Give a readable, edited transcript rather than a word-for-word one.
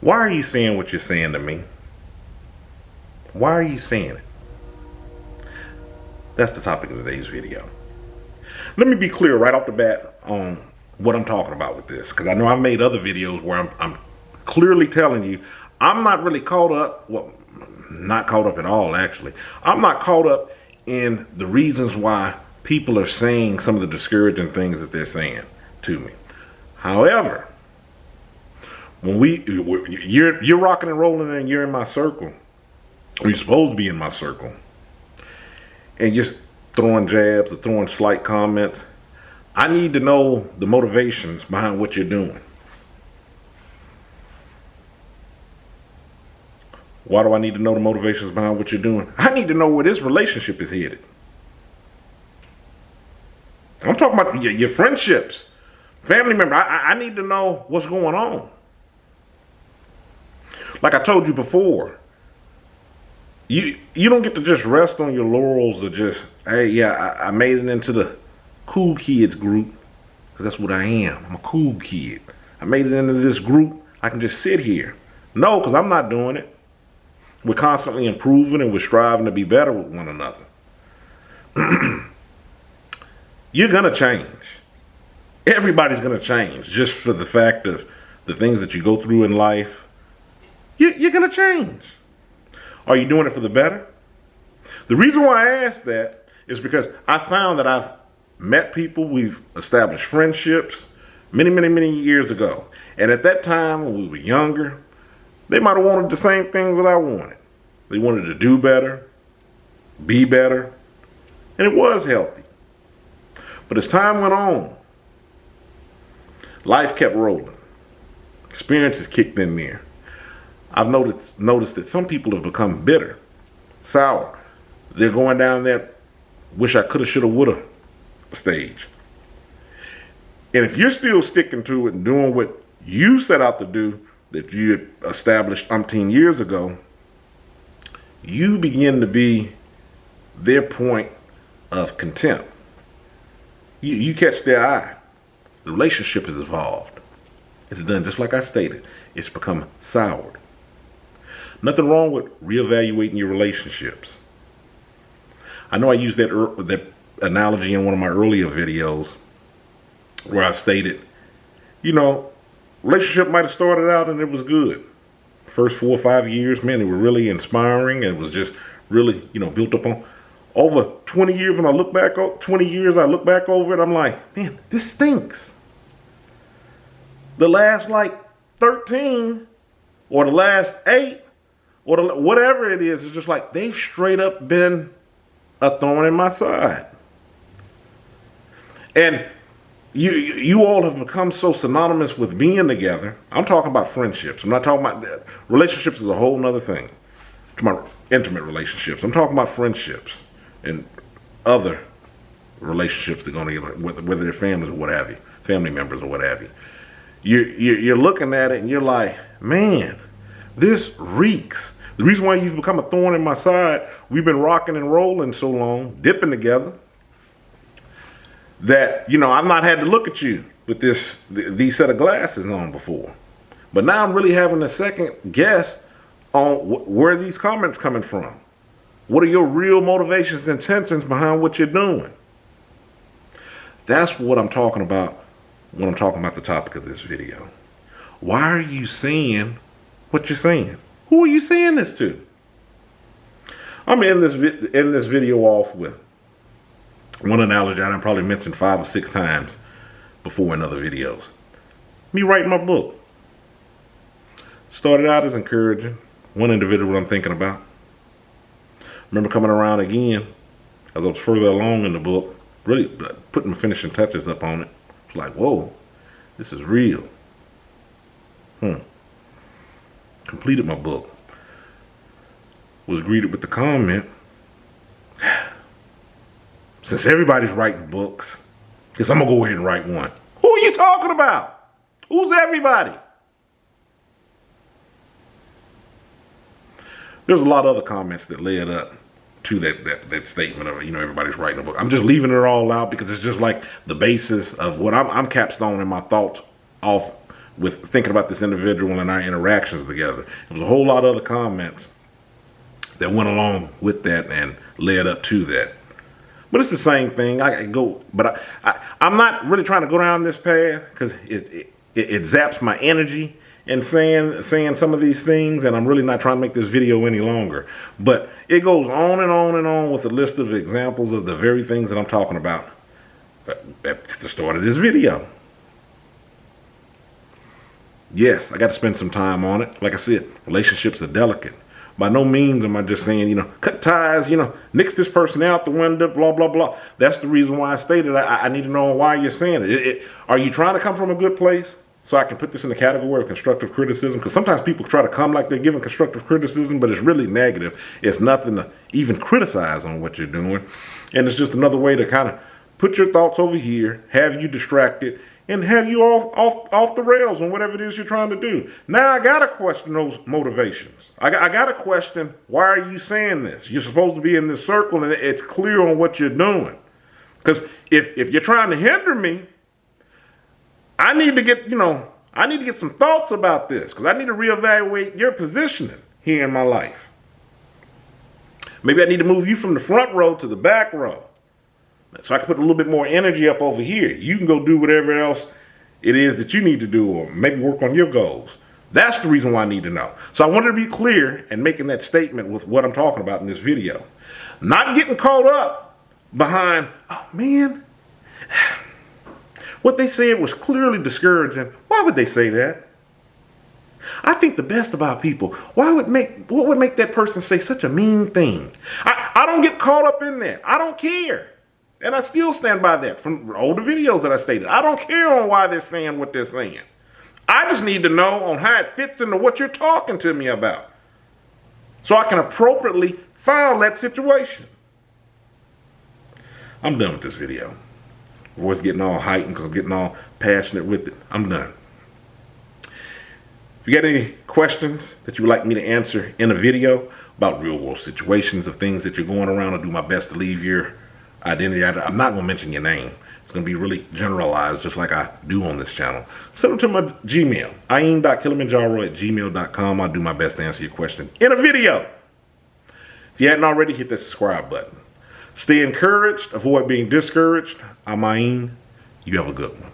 Why are you saying what you're saying to me? Why are you saying it? That's the topic of today's video. Let me be clear right off the bat on what I'm talking about with this, because I know I've made other videos where I'm clearly telling you I'm not really caught up, well, not caught up at all actually. I'm not caught up in the reasons why people are saying some of the discouraging things that they're saying to me. However, when you're rocking and rolling and you're in my circle, or you're supposed to be in my circle, and just throwing jabs or throwing slight comments, I need to know the motivations behind what you're doing. Why do I need to know the motivations behind what you're doing? I need to know where this relationship is headed. I'm talking about your friendships, family members. I need to know what's going on. Like I told you before, you don't get to just rest on your laurels or just, hey, yeah, I made it into the cool kids group, because that's what I am. I'm a cool kid. I made it into this group. I can just sit here. No, because I'm not doing it. We're constantly improving and we're striving to be better with one another. You're going to change. Everybody's going to change just for the fact of the things that you go through in life. You're going to change. Are you doing it for the better? The reason why I ask that is because I found that I've met people, we've established friendships many years ago. And at that time when we were younger, they might have wanted the same things that I wanted. They wanted to do better, be better, and it was healthy. But as time went on, life kept rolling. Experiences kicked in there. I've noticed that some people have become bitter, sour. They're going down that wish I coulda, shoulda, woulda stage. And if you're still sticking to it and doing what you set out to do, that you established umpteen years ago, you begin to be their point of contempt. You catch their eye. The relationship has evolved. It's done just like I stated. It's become soured. Nothing wrong with reevaluating your relationships. I know I used that analogy in one of my earlier videos where I've stated, relationship might have started out and it was good. First 4 or 5 years, man, they were really inspiring and it was just really, built up on. Over 20 years, when I look back, I look back over it, I'm like, man, this stinks. The last 13 or the last 8 or whatever it is, it's just like they've straight up been a thorn in my side. And you all have become so synonymous with being together. I'm talking about friendships. I'm not talking about that. Relationships is a whole nother thing. To my intimate relationships. I'm talking about friendships and other relationships that are going to get, whether they're families or what have you, family members or what have you. You're looking at it and you're like, man, this reeks. The reason why you've become a thorn in my side, we've been rocking and rolling so long, dipping together, that, I've not had to look at you with these set of glasses on before. But now I'm really having a second guess on where these comments coming from. What are your real motivations and intentions behind what you're doing? That's what I'm talking about when I'm talking about the topic of this video. Why are you saying what you're saying? Who are you saying this to? I'm in this video off with one analogy I probably mentioned 5 or 6 times before in other videos. Me writing my book. Started out as encouraging. One individual I'm thinking about. Remember coming around again as I was further along in the book, really putting my finishing touches up on it. It's like, whoa, this is real. Completed my book. Was greeted with the comment, since everybody's writing books, guess I'm going to go ahead and write one. Who are you talking about? Who's everybody? There's a lot of other comments that led up to that statement of, everybody's writing a book. I'm just leaving it all out because it's just like the basis of what I'm capstoning my thoughts off with thinking about this individual and our interactions together. There was a whole lot of other comments that went along with that and led up to that. But it's the same thing. I'm not really trying to go down this path because it zaps my energy and saying some of these things, and I'm really not trying to make this video any longer. But it goes on and on and on with a list of examples of the very things that I'm talking about at the start of this video. Yes, I got to spend some time on it. Like I said, relationships are delicate. By no means am I just saying, cut ties, nix this person out the window, blah, blah, blah. That's the reason why I stated I need to know why you're saying it. Are you trying to come from a good place? So I can put this in the category of constructive criticism, because sometimes people try to come like they're giving constructive criticism, but it's really negative. It's nothing to even criticize on what you're doing. And it's just another way to kind of put your thoughts over here, have you distracted, and have you off the rails on whatever it is you're trying to do. Now I got to question those motivations. I got to question, why are you saying this? You're supposed to be in this circle, and it's clear on what you're doing. Because if you're trying to hinder me, I need to get some thoughts about this, because I need to reevaluate your positioning here in my life. Maybe I need to move you from the front row to the back row, so I can put a little bit more energy up over here. You can go do whatever else it is that you need to do, or maybe work on your goals. That's the reason why I need to know. So I wanted to be clear in making that statement with what I'm talking about in this video. Not getting caught up behind, oh man, what they said was clearly discouraging. Why would they say that? I think the best about people, what would make that person say such a mean thing? I don't get caught up in that. I don't care. And I still stand by that from older videos that I stated. I don't care on why they're saying what they're saying. I just need to know on how it fits into what you're talking to me about, so I can appropriately file that situation. I'm done with this video. Voice getting all heightened because I'm getting all passionate with it. I'm done. If you got any questions that you would like me to answer in a video about real world situations of things that you're going around, I'll do my best to leave your identity. I'm not going to mention your name. It's going to be really generalized, just like I do on this channel. Send them to my Gmail, ayin.kilimanjaro@gmail.com. I'll do my best to answer your question in a video. If you hadn't already, hit that subscribe button. Stay encouraged. Avoid being discouraged. I'm Ayin. You have a good one.